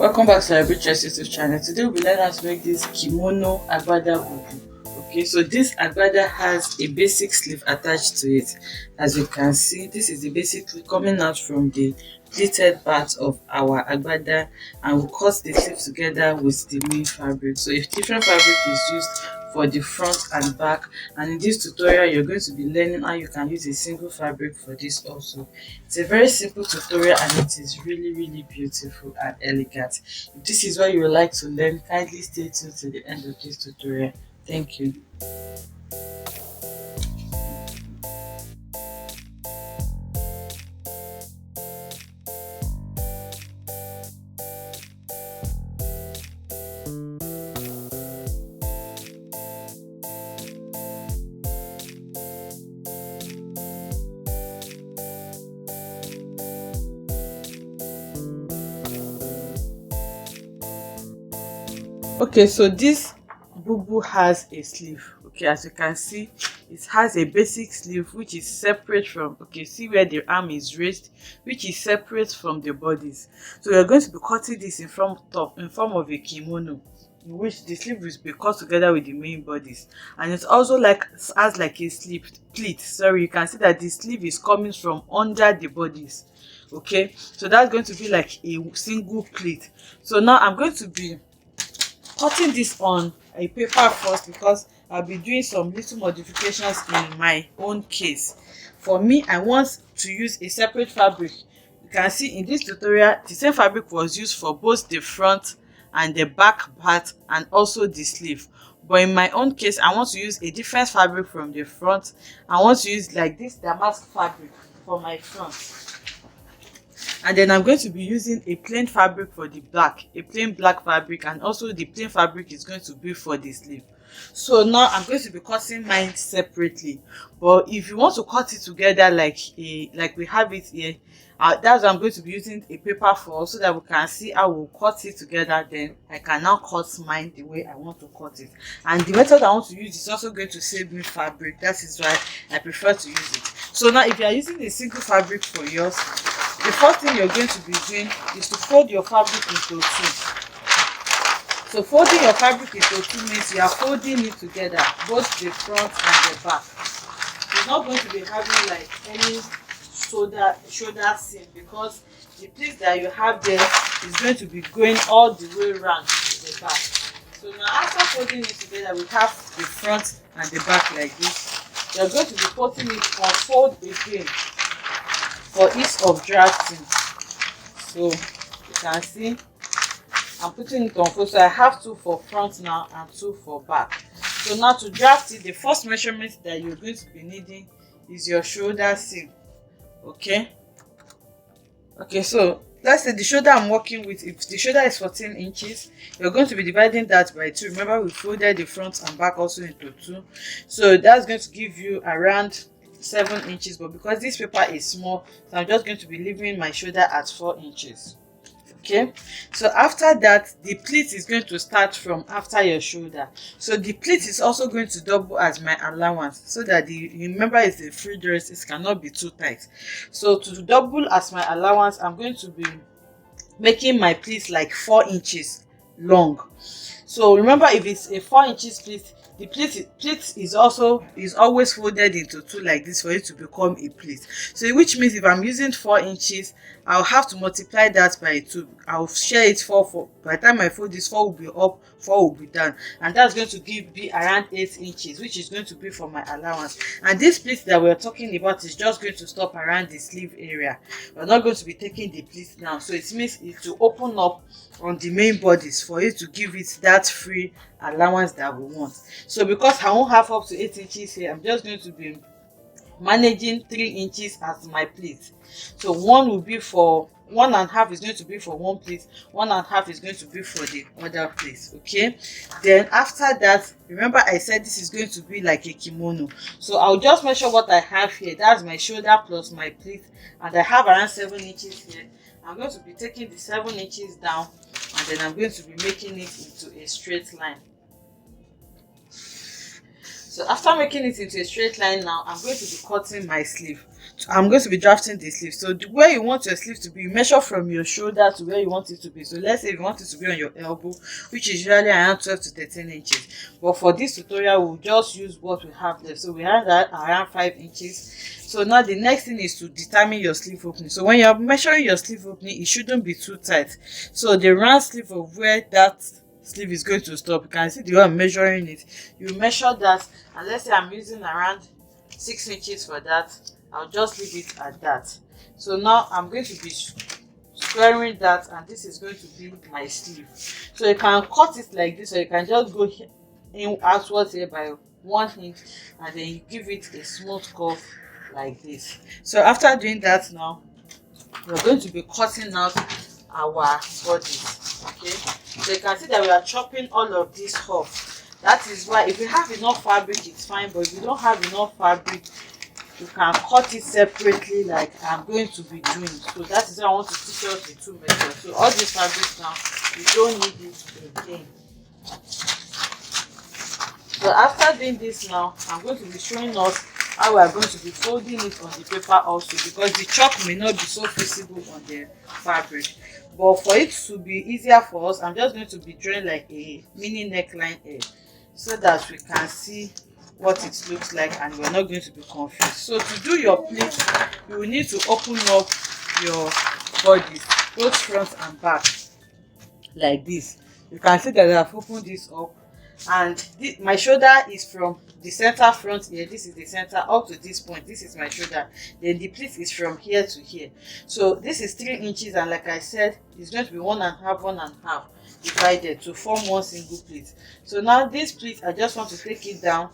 Welcome back to our YouTube channel. Today we'll learn how to make this kimono agbada bubu. Okay, so this agbada has a basic sleeve attached to it. As you can see, this is the basic sleeve coming out from the pleated part of our agbada, and we'll cut the sleeve together with the main fabric. So if different fabric is used for the front and back, and in this tutorial you're going to be learning how you can use a single fabric for this also. It's a very simple tutorial and it is really beautiful and elegant. If this is what you would like to learn, kindly stay tuned to the end of this tutorial. Thank you. Okay, so this bubu has a sleeve. Okay, as you can see, it has a basic sleeve which is separate from, okay, see where the arm is raised, which is separate from the bodice. So we're going to be cutting this in form of a kimono, in which the sleeve will be cut together with the main bodice, and it's also has like a sleeve pleat. Sorry, you can see that the sleeve is coming from under the bodice. Okay, so that's going to be like a single pleat. So now I'm going to be cutting this on a paper first because I'll be doing some little modifications in my own case. For me, I want to use a separate fabric. You can see in this tutorial the same fabric was used for both the front and the back part and also the sleeve, but in my own case I want to use a different fabric from the front. I want to use like this damask fabric for my front, and then I'm going to be using a plain fabric for the back, a plain black fabric, and also the plain fabric is going to be for the sleeve. So now I'm going to be cutting mine separately, but if you want to cut it together like we have it here, that's what I'm going to be using a paper for, so that we can see how we'll cut it together. Then I can now cut mine the way I want to cut it, and the method I want to use is also going to save me fabric. That is why I prefer to use it. So now if you are using a single fabric for yours, the first thing you're going to be doing is to fold your fabric into two. So folding your fabric into two means you are folding it together, both the front and the back. You're not going to be having like any shoulder seam, because the piece that you have there is going to be going all the way around to the back. So now after folding it together, we have the front and the back like this. You're going to be putting it on fold again for ease of drafting. So you can see I'm putting it on fold, so I have two for front now and two for back. So now to draft it, the first measurement that you're going to be needing is your shoulder seam. Okay, so let's say the shoulder I'm working with, if the shoulder is 14 inches, you're going to be dividing that by 2. Remember, we folded the front and back also into 2, so that's going to give you around 7 inches. But because this paper is small, so I'm just going to be leaving my shoulder at 4 inches. Okay, so after that, the pleat is going to start from after your shoulder. So the pleat is also going to double as my allowance, so that remember it's a free dress, it cannot be too tight. So to double as my allowance, I'm going to be making my pleat like 4 inches long. So remember, if it's a 4 inches pleat, the pleat is always folded into 2 like this for it to become a pleat. So which means if I'm using 4 inches, I'll have to multiply that by 2. I'll share it 4. By the time I fold this, 4 will be up, 4 will be down, and that's going to be around 8 inches, which is going to be for my allowance. And this pleat that we're talking about is just going to stop around the sleeve area. We're not going to be taking the pleat now, so it means it to open up on the main bodice for it to give it that free allowance that we want. So because I won't have up to 8 inches here, I'm just going to be managing 3 inches as my pleat. So 1.5 is going to be for one pleat, 1.5 is going to be for the other pleat. Okay, then after that, remember I said this is going to be like a kimono, so I'll just measure what I have here. That's my shoulder plus my pleat, and I have around 7 inches here. I'm going to be taking the 7 inches down, and then I'm going to be making it into a straight line. So after making it into a straight line, now I'm going to be cutting my sleeve. I'm going to be drafting the sleeve. So where you want your sleeve to be, you measure from your shoulder to where you want it to be. So let's say if you want it to be on your elbow, which is usually around 12 to 13 inches. But for this tutorial, we'll just use what we have there. So we have that around 5 inches. So now the next thing is to determine your sleeve opening. So when you're measuring your sleeve opening, it shouldn't be too tight. So the round sleeve of where that sleeve is going to stop, you can see the way I'm measuring it. You measure that, and let's say I'm using around 6 inches for that. I'll just leave it at that. So now I'm going to be squaring that, and this is going to be my sleeve. So you can cut it like this, or you can just go in outwards here by 1 inch, and then you give it a smooth curve like this. So after doing that, now we're going to be cutting out our bodice. Okay, so you can see that we are chopping all of this off. That is why if you have enough fabric, it's fine, but if you don't have enough fabric, you can cut it separately like I'm going to be doing. So that is why I want to teach us the two methods. So all these fabrics now, you don't need it again. So after doing this now, I'm going to be showing us how we are going to be folding it on the paper also, because the chalk may not be so visible on the fabric. But for it to be easier for us, I'm just going to be drawing like a mini neckline here, so that we can see what it looks like and we're not going to be confused. So to do your pleat, you will need to open up your bodice, both front and back, like this. You can see that I've opened this up, and my shoulder is from the center front here. This is the center up to this point. This is my shoulder. Then the pleat is from here to here. So this is 3 inches, and like I said, it's going to be 1.5 divided to form one single pleat. So now this pleat, I just want to take it down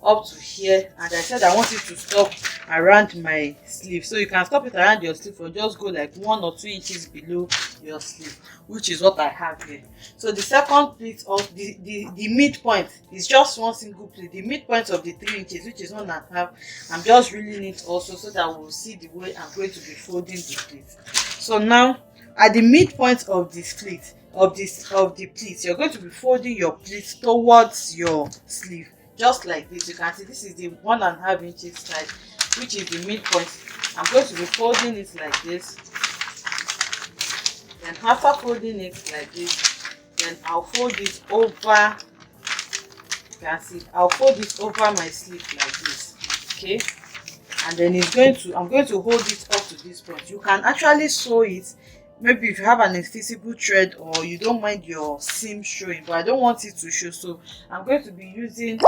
up to here, and I said I want it to stop around my sleeve. So you can stop it around your sleeve, or just go like 1 or 2 inches below your sleeve, which is what I have here. So the second pleat of the midpoint is just one single pleat. The midpoint of the 3 inches, which is 1.5, I'm just reeling it also, so that we'll see the way I'm going to be folding the pleat. So now at the midpoint of this pleat, of the pleat, you're going to be folding your pleat towards your sleeve, just like this. You can see this is the 1.5 inches side, which is the midpoint. I'm going to be folding it like this. Then after folding it like this, then I'll fold it over. You can see I'll fold it over my sleeve like this. Okay, and then I'm going to hold it up to this point. You can actually sew it. Maybe if you have an invisible thread, or you don't mind your seam showing, but I don't want it to show, so I'm going to be using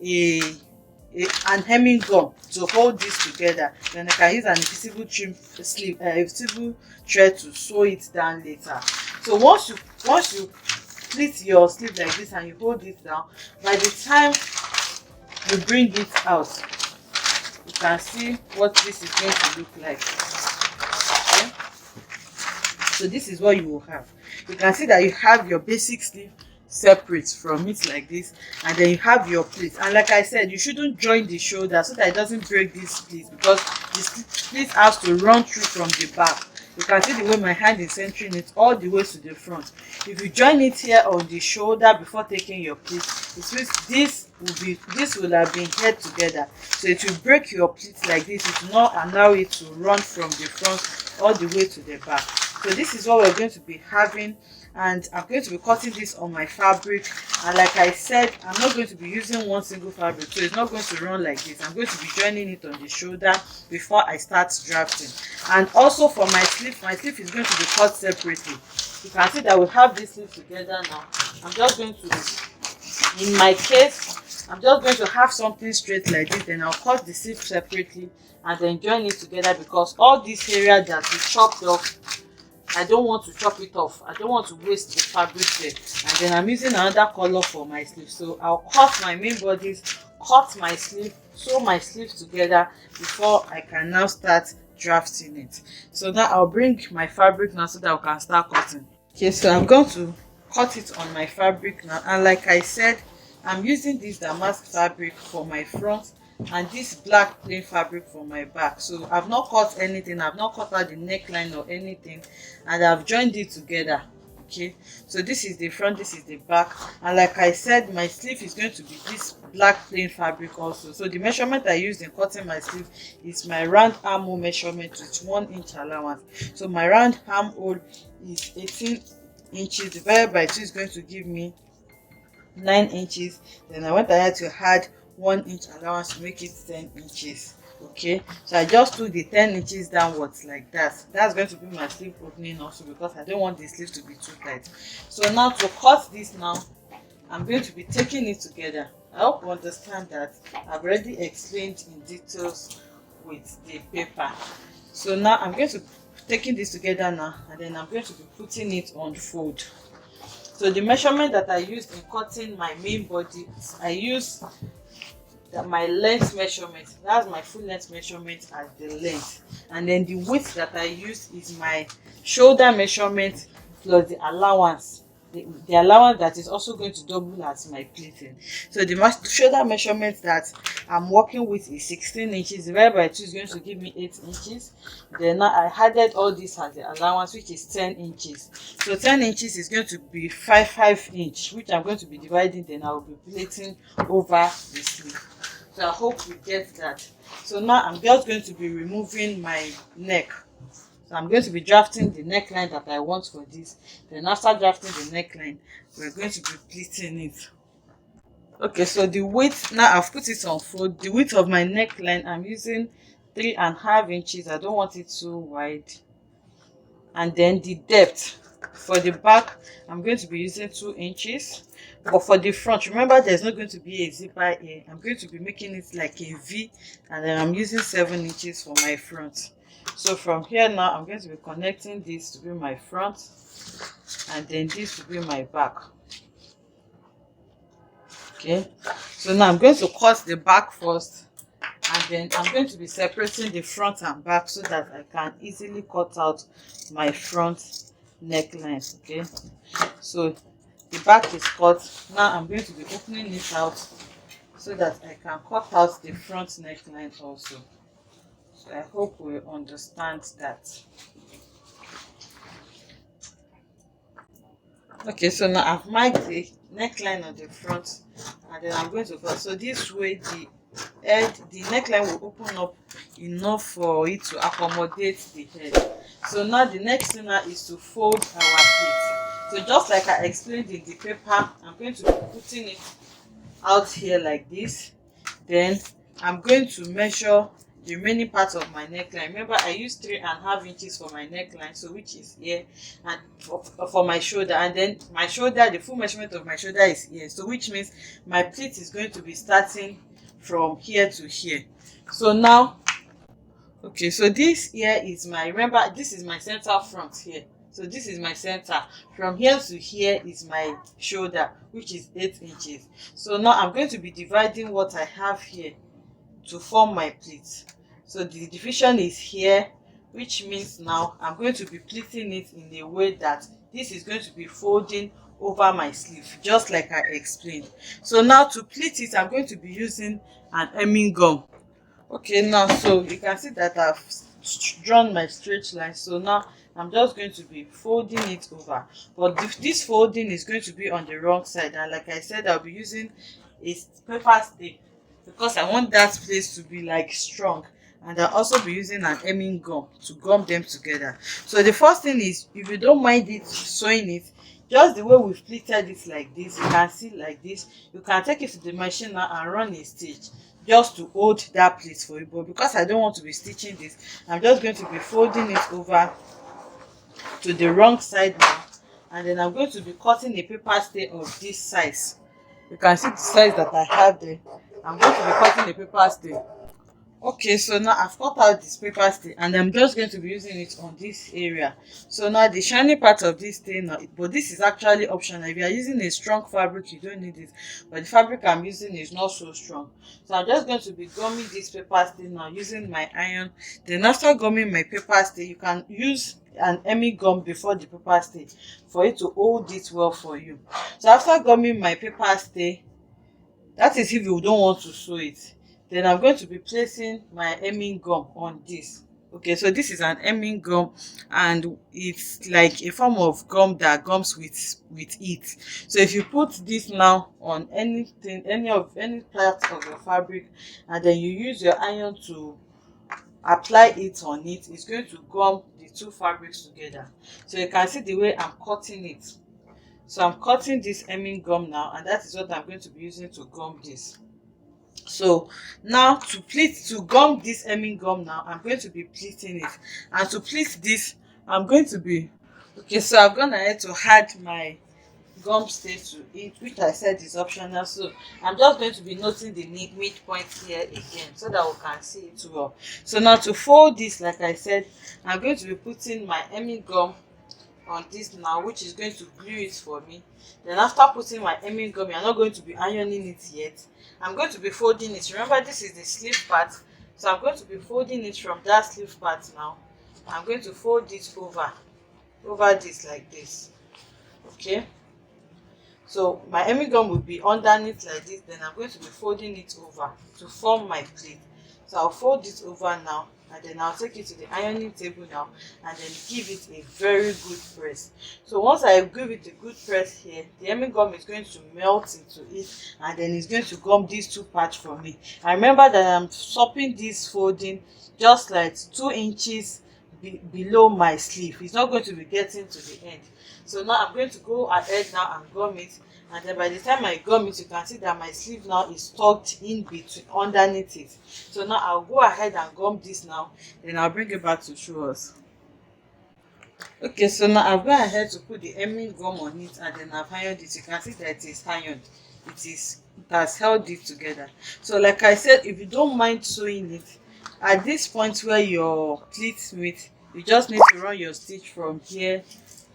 an hemming gun to hold this together. Then I can use an invisible invisible thread to sew it down later. So once you pleat your sleeve like this and you hold it down, by the time you bring it out, you can see what this is going to look like. Okay? So this is what you will have. You can see that you have your basic sleeve separate from it like this, and then you have your pleat. And like I said, you shouldn't join the shoulder so that it doesn't break this pleat, because this pleat has to run through from the back. You can see the way my hand is centering it all the way to the front. If you join it here on the shoulder before taking your pleat, it means this will have been held together, so it will break your pleat like this. It will not allow it to run from the front all the way to the back. So this is what we're going to be having, and I'm going to be cutting this on my fabric. And like I said, I'm not going to be using one single fabric, so it's not going to run like this. I'm going to be joining it on the shoulder before I start drafting. And also for my sleeve is going to be cut separately. You can see that we have this sleeve together now. I'm just going to, in my case, I'm just going to have something straight like this, then I'll cut the sleeve separately and then join it together, because all this area that we chopped off, I don't want to chop it off. I don't want to waste the fabric there. And then I'm using another color for my sleeve. So I'll cut my main bodice, cut my sleeve, sew my sleeves together before I can now start drafting it. So now I'll bring my fabric now so that we can start cutting. Okay, so I'm going to cut it on my fabric now. And like I said, I'm using this damask fabric for my front and this black plain fabric for my back. So I've not cut anything, I've not cut out the neckline or anything, and I've joined it together. Okay, so this is the front, this is the back, and like I said, my sleeve is going to be this black plain fabric also. So the measurement I used in cutting my sleeve is my round armhole measurement with 1 inch allowance. So my round armhole is 18 inches divided by 2 is going to give me 9 inches. Then I went ahead to add 1 inch allowance to make it 10 inches. Okay, so I just took the 10 inches downwards like that. That's going to be my sleeve opening also, because I don't want the sleeve to be too tight. So now to cut this now, I'm going to be taking it together. I hope you understand that I've already explained in details with the paper. So now I'm going to be taking this together now, and then I'm going to be putting it on fold. So the measurement that I used in cutting my main body, I used my length measurement. That's my full length measurement as the length, and then the width that I used is my shoulder measurement plus the allowance, the allowance that is also going to double as my pleating. So the shoulder measurement that I'm working with is 16 inches divided by 2 is going to give me 8 inches. Then now I added all this as the allowance, which is 10 inches. So 10 inches is going to be 5 inch, which I'm going to be dividing, then I will be pleating over the sleeve. So I hope you get that. So now I'm just going to be removing my neck. So I'm going to be drafting the neckline that I want for this. Then after drafting the neckline, we're going to be pleating it. Okay, so the width, now I've put it on fold. The width of my neckline, I'm using 3.5 inches. I don't want it too wide. And then the depth for the back, I'm going to be using 2 inches. But for the front, remember there's not going to be a zipper here. I'm going to be making it like a V, and then I'm using 7 inches for my front. So from here now, I'm going to be connecting this to be my front, and then this will be my back. Okay, so now I'm going to cut the back first, and then I'm going to be separating the front and back so that I can easily cut out my front neckline. Okay, so the back is cut. Now I'm going to be opening it out so that I can cut out the front neckline also. So I hope we understand that. Okay, so now I've marked the neckline on the front, and then I'm going to cut. So this way the neckline will open up enough for it to accommodate the head. So now the next thing now is to fold our plate. So just like I explained in the paper, I'm going to be putting it out here like this. Then I'm going to measure the remaining part of my neckline. Remember, I used 3.5 inches for my neckline, so which is here, and for my shoulder, and then my shoulder, the full measurement of my shoulder is here. So which means my pleat is going to be starting from here to here. So now, okay, so this here is my, remember this is my center front here. So this is my center. From here to here is my shoulder, which is 8 inches. So now I'm going to be dividing what I have here to form my pleat. So the division is here, which means now I'm going to be pleating it in a way that this is going to be folding over my sleeve, just like I explained. So now to pleat it, I'm going to be using an hemming gum. Okay, now so you can see that I've drawn my straight line. So now I'm just going to be folding it over, but this folding is going to be on the wrong side, and like I said, I'll be using a paper tape because I want that place to be like strong, and I'll also be using an hemming gum to gum them together. So the first thing is, if you don't mind it sewing it just the way we've pleated it like this, you can see like this, you can take it to the machine now and run a stitch just to hold that place for you. But because I don't want to be stitching this, I'm just going to be folding it over to the wrong side now, and then I'm going to be cutting a paper stay of this size. You can see the size that I have there. I'm going to be cutting a paper stay. Okay, so now I've cut out this paper stay, and I'm just going to be using it on this area. So now the shiny part of this thing now, but this is actually optional. If you are using a strong fabric, you don't need it, but the fabric I'm using is not so strong. So I'm just going to be gumming this paper stay now using my iron. Then after gumming my paper stay, you can use an hemming gum before the paper stay for it to hold it well for you. So after gumming my paper stay, that is if you don't want to sew it, then I'm going to be placing my hemming gum on this. Okay, so this is an hemming gum, and it's like a form of gum that gums with it. So if you put this now on anything, any part of your fabric, and then you use your iron to apply it on it, it's going to gum the two fabrics together. So you can see the way I'm cutting it. So I'm cutting this hemming gum now, and that is what I'm going to be using to gum this. So now to gum this hemming gum now, I'm going to be pleating it. And to pleat this, I'm going to be, okay, so I've gone ahead to add my gum stay to it, which I said is optional. So I'm just going to be noting the midpoint here again so that we can see it well. So now to fold this, like I said, I'm going to be putting my hemming gum on this now, which is going to glue it for me. Then after putting my hemming gum, you're not going to be ironing it yet. I'm going to be folding it. Remember, this is the sleeve part, so I'm going to be folding it from that sleeve part now. I'm going to fold it over this like this. Okay, so my hemming gum will be underneath like this, then I'm going to be folding it over to form my pleat. So I'll fold it over now, and then I'll take it to the ironing table now, and then give it a very good press. So once I give it a good press here, the hemming gum is going to melt into it, and then it's going to gum these two parts for me. And remember that I'm stopping this folding just like 2 inches below my sleeve. It's not going to be getting to the end. So now I'm going to go ahead now and gum it, and then by the time I gum it, you can see that my sleeve now is tucked in between underneath it. So now I'll go ahead and gum this now, then I'll bring it back to show us. Okay, so now I've gone ahead to put the hemming gum on it, and then I've ironed it. You can see that it is ironed. It has held it together. So like I said, if you don't mind sewing it, at this point where your pleats meet, you just need to run your stitch from here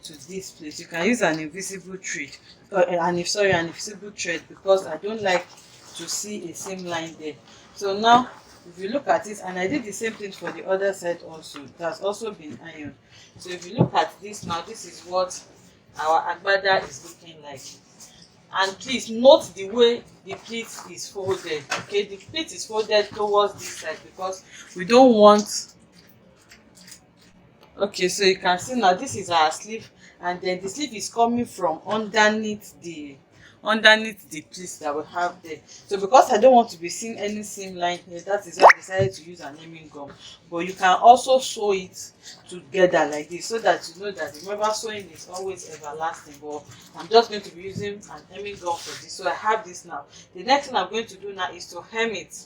to this place. You can use an invisible thread, an invisible thread, because I don't like to see a seam line there. So now if you look at it, and I did the same thing for the other side also, it has also been ironed. So if you look at this now, this is what our agbada is looking like. And please note the way the pleat is folded. Okay, the pleat is folded towards this side because we don't want. Okay, so you can see now this is our sleeve, and then the sleeve is coming from underneath the pleats that we have there. So because I don't want to be seeing any seam line here, that is why I decided to use an hemming gum. But you can also sew it together like this, so that you know that, remember, sewing is always everlasting. But I'm just going to be using an hemming gum for this. So I have this now. The next thing I'm going to do now is to hem it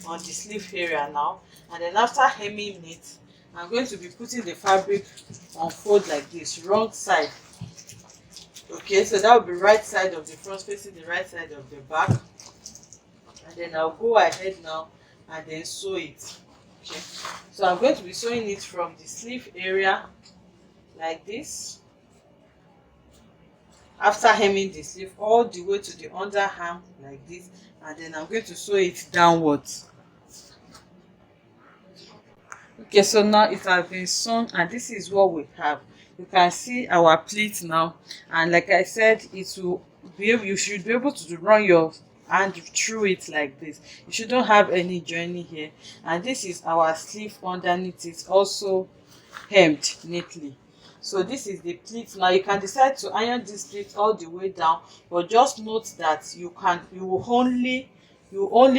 on the sleeve area now, and then after hemming it, I'm going to be putting the fabric on fold like this, wrong side. Okay, so that will be right side of the front facing the right side of the back, and then I'll go ahead now and then sew it. Okay, so I'm going to be sewing it from the sleeve area like this, after hemming the sleeve, all the way to the underarm like this, and then I'm going to sew it downwards. Okay, so now it has been sewn, and this is what we have. You can see our pleat now, and like I said, you should be able to run your hand through it like this. You shouldn't have any joining here. And this is our sleeve underneath. It's also hemmed neatly. So this is the pleat. Now you can decide to iron this pleat all the way down, but just note that you only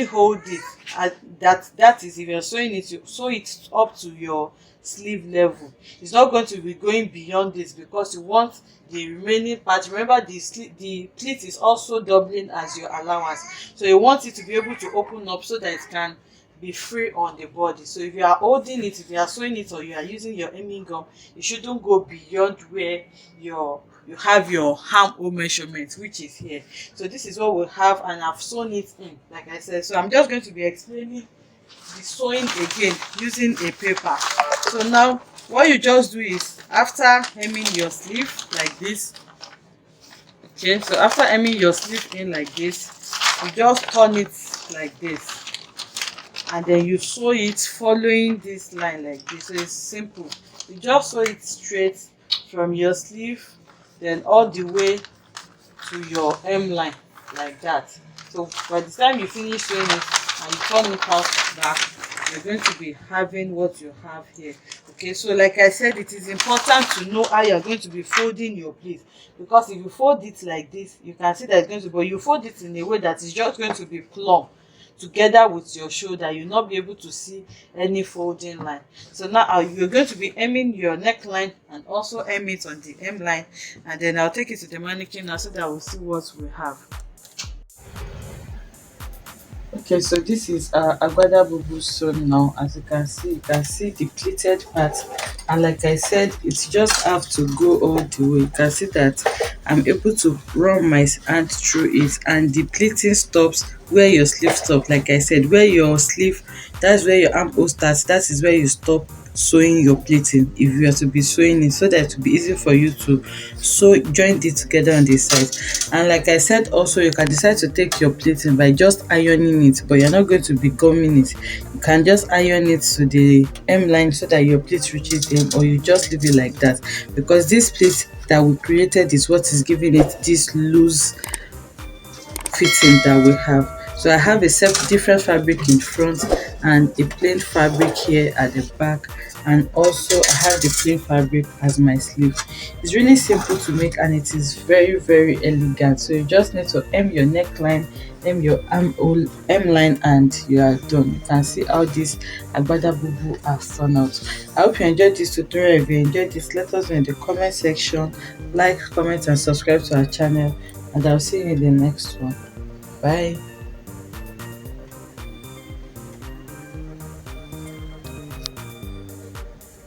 hold it at that is, if you're sewing it, you sew it up to your sleeve level. It's not going to be going beyond this, because you want the remaining part. Remember, the pleat is also doubling as your allowance, so you want it to be able to open up so that it can be free on the body. So if you are holding it, if you are sewing it, or you are using your hemming gum, you shouldn't go beyond where you have your armhole measurement, which is here. So this is what we have, and I've sewn it in, like I said. So I'm just going to be explaining the sewing again using a paper. So now what you just do is, after hemming your sleeve like this, okay, so after hemming your sleeve in like this, you just turn it like this, and then you sew it following this line like this. So it's simple. You just sew it straight from your sleeve, then all the way to your hem line like that. So by the time you finish sewing it and you turn it out back, you're going to be having what you have here. Okay, so like I said, it is important to know how you're going to be folding your pleat, because if you fold it like this, you can see that it's going to, but you fold it in a way that is just going to be plumb together with your shoulder. You'll not be able to see any folding line. So now you're going to be hemming your neckline and also hem it on the hem line, and then I'll take it to the mannequin now so that we'll see what we have. Okay, so this is agbada bubu sewn now. As you can see the pleated part, and like I said, it's just have to go all the way. You can see that I'm able to run my hand through it, and the pleating stops where your sleeve stop. Like I said, where your sleeve, that's where your armhole starts, that is where you stop sewing your pleating if you are to be sewing it, so that it will be easy for you to sew, join it together on the side. And like I said, also you can decide to take your pleating by just ironing it, but you're not going to be gumming it. You can just iron it to the hemline so that your pleat reaches the hem, or you just leave it like that, because this pleat that we created is what is giving it this loose fitting that we have. So I have a different fabric in front and a plain fabric here at the back, and also I have the plain fabric as my sleeve. It's really simple to make, and it is very elegant. So you just need to hem your neckline, hem your armhole, hemline, and you are done. You can see how this agbada bubu has turned out. I hope you enjoyed this tutorial. If you enjoyed this, let us know in the comment section. Like, comment and subscribe to our channel, and I'll see you in the next one. Bye.